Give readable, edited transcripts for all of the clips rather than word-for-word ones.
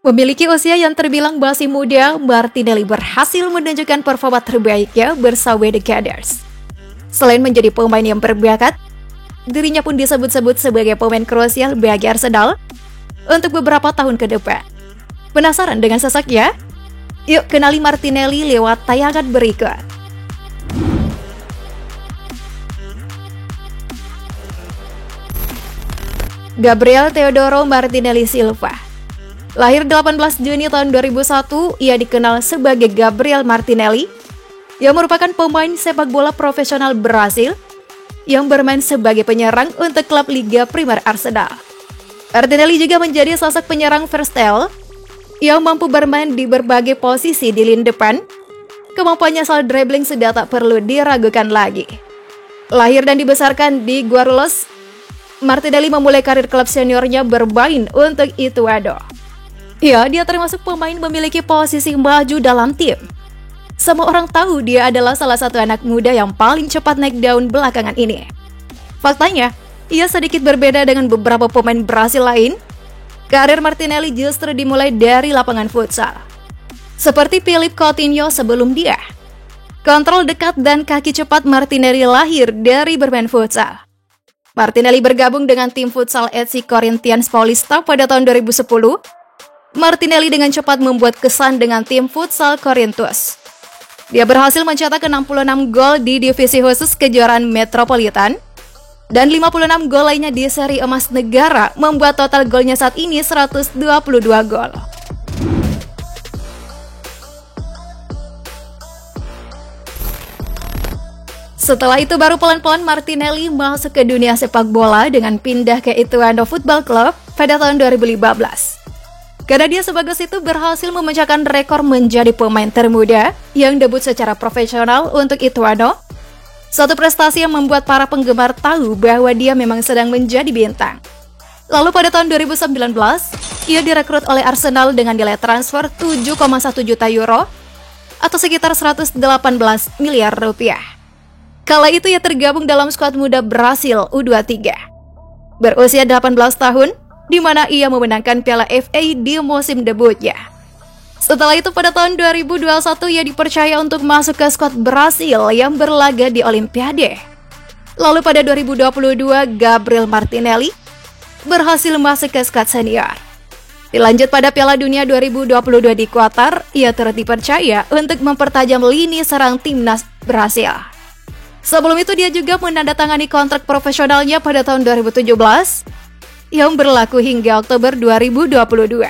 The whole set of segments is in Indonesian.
Memiliki usia yang terbilang masih muda, Martinelli berhasil menunjukkan performa terbaiknya bersama The Gunners. Selain menjadi pemain yang berbakat, dirinya pun disebut-sebut sebagai pemain krusial bagi Arsenal untuk beberapa tahun ke depan. Penasaran dengan sosoknya? Yuk kenali Martinelli lewat tayangan berikut. Gabriel Teodoro Martinelli Silva. Lahir 18 Juni tahun 2001, ia dikenal sebagai Gabriel Martinelli, yang merupakan pemain sepak bola profesional Brasil yang bermain sebagai penyerang untuk klub Liga Primer Arsenal. Martinelli juga menjadi sosok penyerang versatile yang mampu bermain di berbagai posisi di lini depan. Kemampuannya soal dribbling sudah tak perlu diragukan lagi. Lahir dan dibesarkan di Guarulhos, Martinelli memulai karir klub seniornya bermain untuk Ituano. Ya, dia termasuk pemain memiliki posisi maju dalam tim. Semua orang tahu dia adalah salah satu anak muda yang paling cepat naik daun belakangan ini. Faktanya, ia sedikit berbeda dengan beberapa pemain Brasil lain. Karir Martinelli justru dimulai dari lapangan futsal. Seperti Philippe Coutinho sebelum dia. Kontrol dekat dan kaki cepat Martinelli lahir dari bermain futsal. Martinelli bergabung dengan tim futsal FC Corinthians Paulista pada tahun 2010. Martinelli dengan cepat membuat kesan dengan tim futsal Corinthians. Dia berhasil mencetak 66 gol di divisi khusus kejuaraan Metropolitan dan 56 gol lainnya di seri emas negara, membuat total golnya saat ini 122 gol. Setelah itu baru pelan-pelan Martinelli masuk ke dunia sepak bola dengan pindah ke Ituano Football Club pada tahun 2015. Karena dia sebagus itu berhasil memecahkan rekor menjadi pemain termuda yang debut secara profesional untuk Ituano. Suatu prestasi yang membuat para penggemar tahu bahwa dia memang sedang menjadi bintang. Lalu pada tahun 2019, ia direkrut oleh Arsenal dengan nilai transfer 7,1 juta euro atau sekitar 118 miliar rupiah. Kala itu ia tergabung dalam skuad muda Brasil U23. Berusia 18 tahun, di mana ia memenangkan Piala FA di musim debutnya. Setelah itu pada tahun 2021 ia dipercaya untuk masuk ke skuad Brasil yang berlaga di Olimpiade. Lalu pada 2022 Gabriel Martinelli berhasil masuk ke skuad senior. Dilanjut pada Piala Dunia 2022 di Qatar, ia turut dipercaya untuk mempertajam lini serang timnas Brasil. Sebelum itu dia juga menandatangani kontrak profesionalnya pada tahun 2017 yang berlaku hingga Oktober 2022.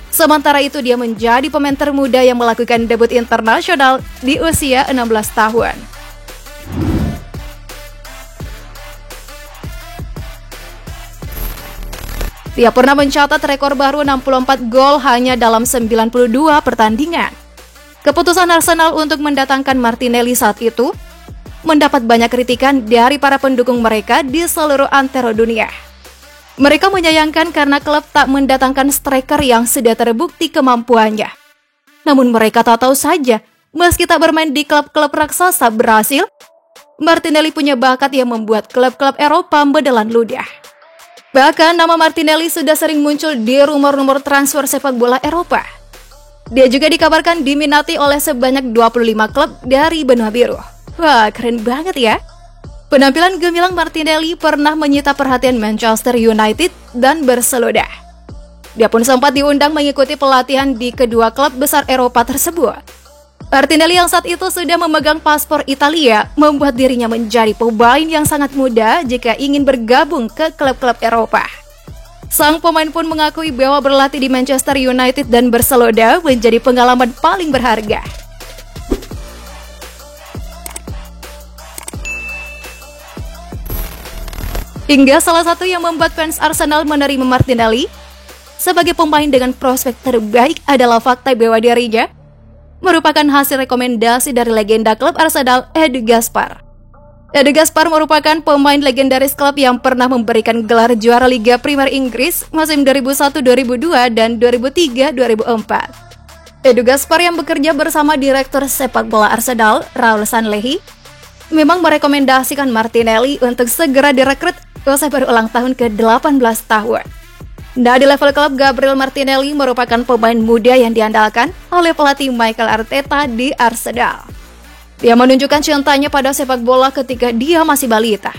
Sementara itu dia menjadi pemain termuda yang melakukan debut internasional di usia 16 tahun. Dia pernah mencatat rekor baru 64 gol hanya dalam 92 pertandingan. Keputusan Arsenal untuk mendatangkan Martinelli saat itu mendapat banyak kritikan dari para pendukung mereka di seluruh antero dunia. Mereka menyayangkan karena klub tak mendatangkan striker yang sudah terbukti kemampuannya. Namun mereka tak tahu saja, meski tak bermain di klub-klub raksasa Brasil, Martinelli punya bakat yang membuat klub-klub Eropa menelan ludah. Bahkan nama Martinelli sudah sering muncul di rumor-rumor transfer sepak bola Eropa. Dia juga dikabarkan diminati oleh sebanyak 25 klub dari benua biru. Wah, keren banget ya. Penampilan gemilang Martinelli pernah menyita perhatian Manchester United dan Barcelona. Dia pun sempat diundang mengikuti pelatihan di kedua klub besar Eropa tersebut. Martinelli yang saat itu sudah memegang paspor Italia membuat dirinya menjadi pemain yang sangat muda jika ingin bergabung ke klub-klub Eropa. Sang pemain pun mengakui bahwa berlatih di Manchester United dan Barcelona menjadi pengalaman paling berharga. Hingga salah satu yang membuat fans Arsenal menerima Martinelli sebagai pemain dengan prospek terbaik adalah fakta bahwa dirinya merupakan hasil rekomendasi dari legenda klub Arsenal, Edu Gaspar. Edu Gaspar merupakan pemain legendaris klub yang pernah memberikan gelar juara Liga Primer Inggris musim 2001-2002 dan 2003-2004. Edu Gaspar yang bekerja bersama direktur sepak bola Arsenal, Raul Sanllehi, memang merekomendasikan Martinelli untuk segera direkrut usai berulang tahun ke-18 tahun. Nah, di level klub, Gabriel Martinelli merupakan pemain muda yang diandalkan oleh pelatih Mikel Arteta di Arsenal. Dia menunjukkan cintanya pada sepak bola ketika dia masih balita.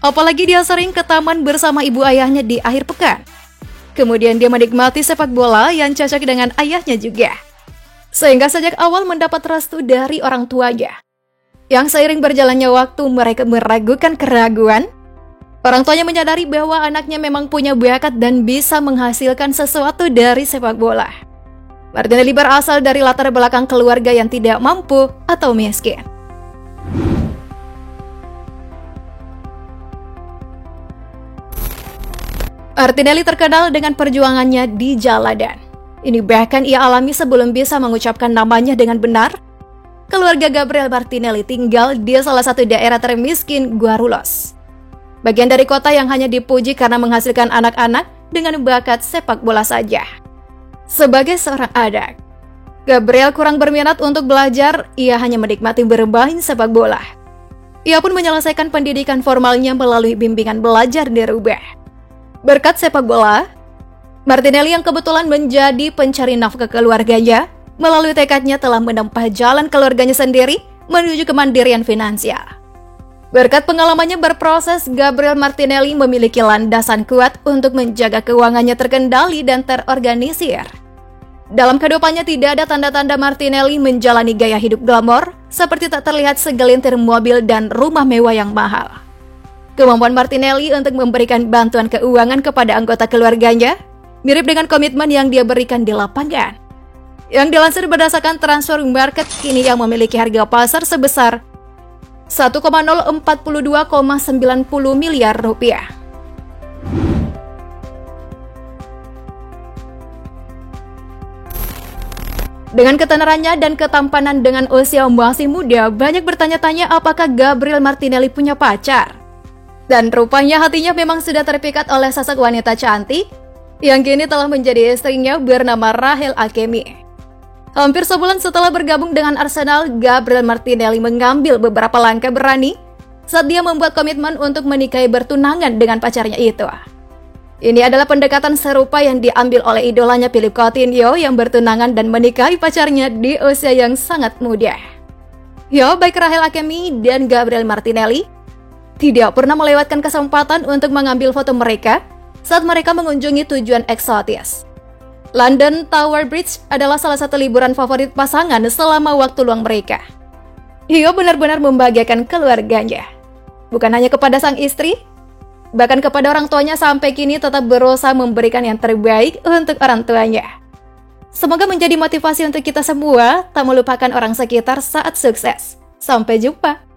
Apalagi dia sering ke taman bersama ibu ayahnya di akhir pekan. Kemudian dia menikmati sepak bola yang cocok dengan ayahnya juga. Sehingga sejak awal mendapat restu dari orang tuanya. Yang seiring berjalannya waktu mereka meragukan keraguan, orang tuanya menyadari bahwa anaknya memang punya bakat dan bisa menghasilkan sesuatu dari sepak bola. Martinelli berasal dari latar belakang keluarga yang tidak mampu atau miskin. Martinelli terkenal dengan perjuangannya di jalanan. Ini bahkan ia alami sebelum bisa mengucapkan namanya dengan benar. Keluarga Gabriel Martinelli tinggal di salah satu daerah termiskin, Guarulhos. Bagian dari kota yang hanya dipuji karena menghasilkan anak-anak dengan bakat sepak bola saja. Sebagai seorang anak, Gabriel kurang berminat untuk belajar, ia hanya menikmati bermain sepak bola. Ia pun menyelesaikan pendidikan formalnya melalui bimbingan belajar di Roubaix. Berkat sepak bola, Martinelli yang kebetulan menjadi pencari nafkah keluarganya, melalui tekadnya telah menempuh jalan keluarganya sendiri menuju kemandirian finansial. Berkat pengalamannya berproses, Gabriel Martinelli memiliki landasan kuat untuk menjaga keuangannya terkendali dan terorganisir. Dalam kehidupannya tidak ada tanda-tanda Martinelli menjalani gaya hidup glamor, seperti tak terlihat segelintir mobil dan rumah mewah yang mahal. Kemampuan Martinelli untuk memberikan bantuan keuangan kepada anggota keluarganya mirip dengan komitmen yang dia berikan di lapangan. Yang dilansir berdasarkan Transfer Market, kini yang memiliki harga pasar sebesar 1,042,90 miliar rupiah. Dengan ketenarannya dan ketampanan dengan usia masih muda, banyak bertanya-tanya apakah Gabriel Martinelli punya pacar. Dan rupanya hatinya memang sudah terpikat oleh sosok wanita cantik yang kini telah menjadi istrinya bernama Rachel Hakimi. Hampir sebulan setelah bergabung dengan Arsenal, Gabriel Martinelli mengambil beberapa langkah berani saat dia membuat komitmen untuk menikahi bertunangan dengan pacarnya itu. Ini adalah pendekatan serupa yang diambil oleh idolanya Philippe Coutinho yang bertunangan dan menikahi pacarnya di usia yang sangat muda. Ya, baik Rachel Hakimi dan Gabriel Martinelli tidak pernah melewatkan kesempatan untuk mengambil foto mereka saat mereka mengunjungi tujuan eksotis. London Tower Bridge adalah salah satu liburan favorit pasangan selama waktu luang mereka. Ia benar-benar membahagiakan keluarganya. Bukan hanya kepada sang istri, bahkan kepada orang tuanya sampai kini tetap berusaha memberikan yang terbaik untuk orang tuanya. Semoga menjadi motivasi untuk kita semua, tak melupakan orang sekitar saat sukses. Sampai jumpa.